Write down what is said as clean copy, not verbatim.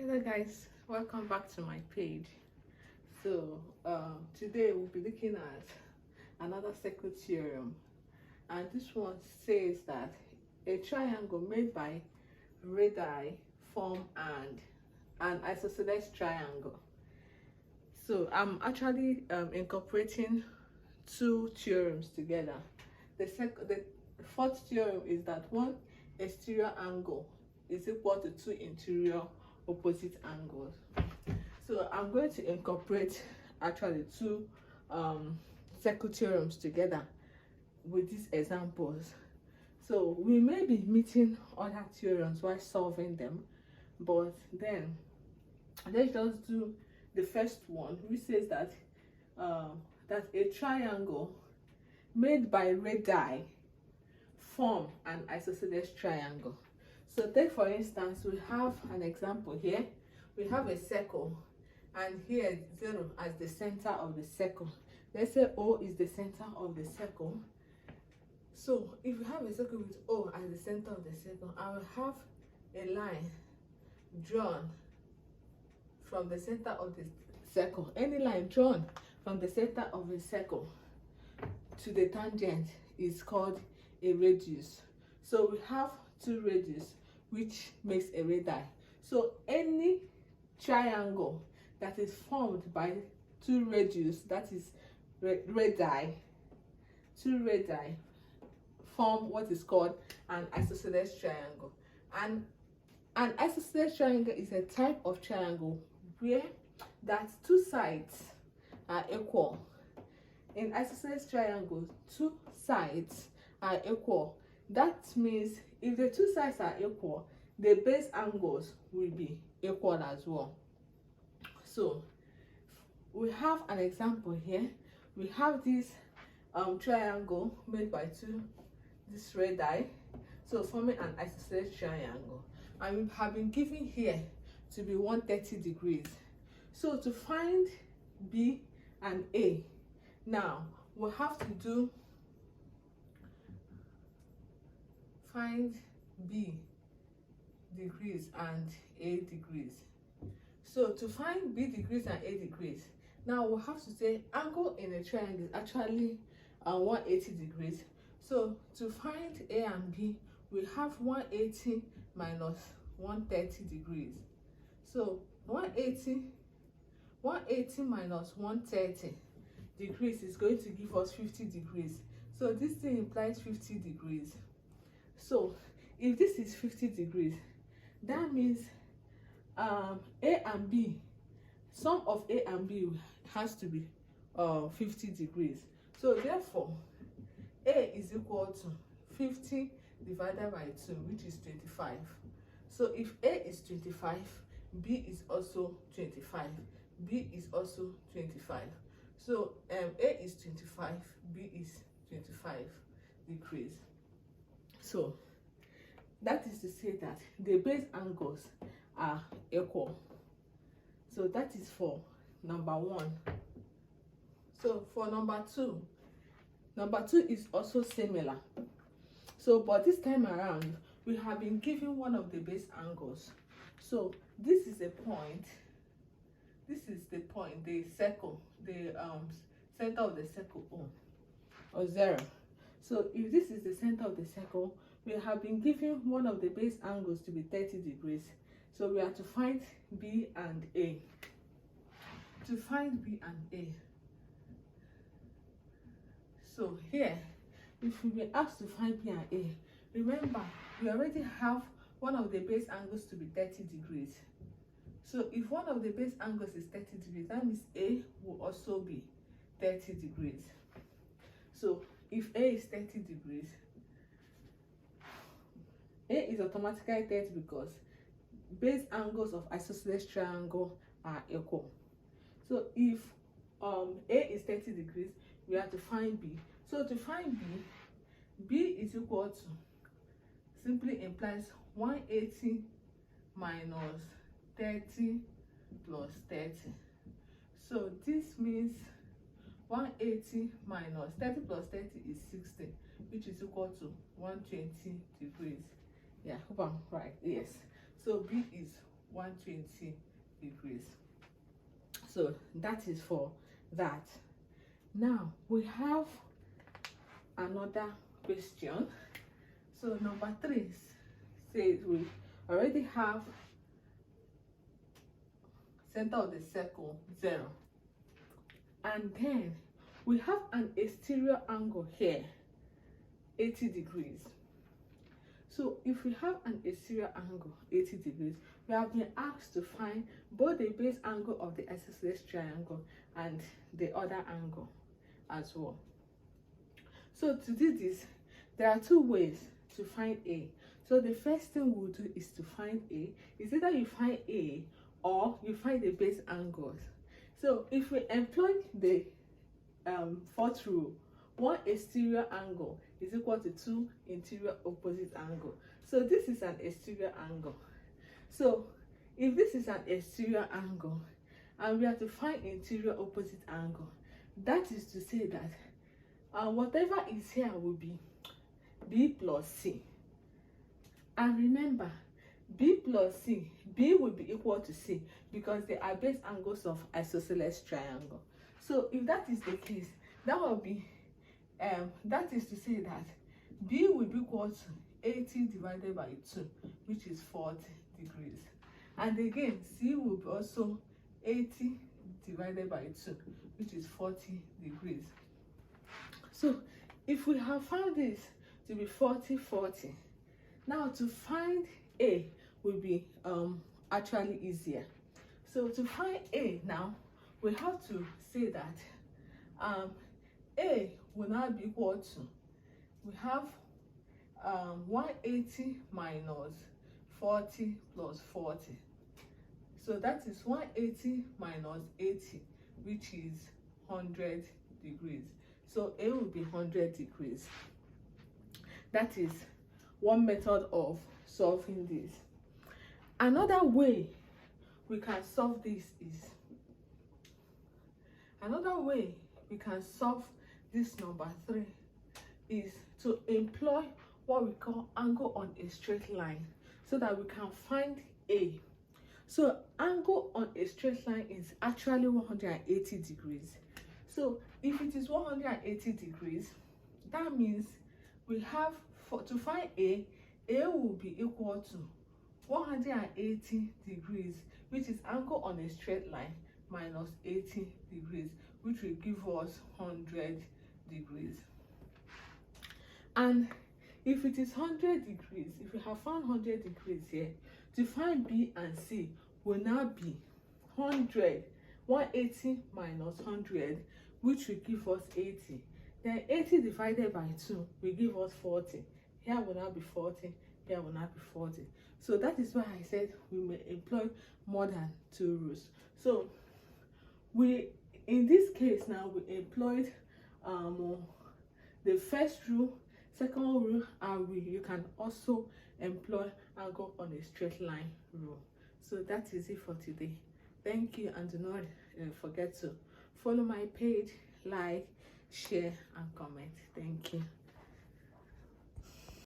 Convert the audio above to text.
Hello guys, welcome back to my page. So today we'll be looking at another circle theorem, and this one says that a triangle made by radii form an isosceles triangle. So I'm actually incorporating two theorems together. The fourth theorem is that one exterior angle is equal to two interior opposite angles. So I'm going to incorporate actually two circle theorems together with these examples. So we may be meeting other theorems while solving them, but then let's just do the first one, which says that that a triangle made by radii form an isosceles triangle. So take for instance, we have an example here. We have a circle, and here 0 as the center of the circle. Let's say O is the center of the circle. So if we have a circle with O as the center of the circle, I will have a line drawn from the center of the circle. Any line drawn from the center of the circle to the tangent is called a radius. So we have two radius, which makes a radii. So any triangle that is formed by two radius, that is radii, two radii form what is called an isosceles triangle. And an isosceles triangle is a type of triangle where that two sides are equal. In isosceles triangles, two sides are equal. That means if the two sides are equal, the base angles will be equal as well. So we have an example here. We have this triangle made by this radii, so forming an isosceles triangle, and we have been given here to be 130 degrees. So to find B and A, now we'll have to find B degrees and A degrees. So to find B degrees and A degrees, now we'll have to say angle in a triangle is actually 180 degrees. So to find A and B, we have 180 minus 130 degrees. So 180 minus 130 degrees is going to give us 50 degrees. So this thing implies 50 degrees. So if this is 50 degrees, that means A and B, sum of A and B has to be 50 degrees. So therefore, A is equal to 50 divided by 2, which is 25. So if A is 25, B is also 25. B is also 25. So A is 25, B is 25 degrees. So that is to say that the base angles are equal. So that is for number 1. So for number 2 is also similar. So but this time around we have been given one of the base angles. So this is a point, this is the point, the circle, the center of the circle O, or 0. So if this is the center of the circle, we have been given one of the base angles to be 30 degrees. So we have to find B and A. To find B and A, so here, if we were asked to find B and A, remember we already have one of the base angles to be 30 degrees. So if one of the base angles is 30 degrees, that means A will also be 30 degrees. So if A is 30 degrees, A is automatically 30 because base angles of isosceles triangle are equal. So if A is 30 degrees, we have to find B. So to find B, B is equal to, simply implies 180 minus 30 plus 30. So this means 180 minus 30 plus 30 is 60, which is equal to 120 degrees. Yeah, hope I'm right. Yes. So B is 120 degrees. So that is for that. Now we have another question. So number 3 says we already have center of the circle 0, and then we have an exterior angle here 80 degrees. So if we have an exterior angle 80 degrees, we have been asked to find both the base angle of the isosceles triangle and the other angle as well. So to do this, there are 2 ways to find A. So the first thing we'll do is to find A. Is either you find A or you find the base angles. So if we employ the 4th rule, 1 exterior angle is equal to 2 interior opposite angle. So this is an exterior angle. So if this is an exterior angle and we have to find interior opposite angle, that is to say that whatever is here will be B plus C. And remember, B plus C, B will be equal to C because they are base angles of isosceles triangle. So if that is the case, that will be that is to say that B will be equal to 80 divided by 2, which is 40 degrees. And again, C will be also 80 divided by 2, which is 40 degrees. So if we have found this to be 40, 40, now to find A will be actually easier. So to find A now, we have to say that A will now be equal to, we have 180 minus 40 plus 40. So that is 180 minus 80, which is 100 degrees. So A will be 100 degrees. That is one method of solving this. Another way we can solve this is, number 3 is to employ what we call angle on a straight line so that we can find A. So angle on a straight line is actually 180 degrees. So if it is 180 degrees, that means we have, to find A will be equal to 180 degrees, which is angle on a straight line, minus 80 degrees, which will give us 100 degrees. And if it is 100 degrees, if we have found 100 degrees here, to find B and C will now be 180 minus 100, which will give us 80. Then 80 divided by 2 will give us 40. Here will now be 40, here will now be 40. So that is why I said we may employ more than 2 rules. So in this case now, we employed the first rule, second rule, and you can also employ angle on a straight line rule. So that is it for today. Thank you, and do not forget to follow my page, like, share, and comment. Thank you.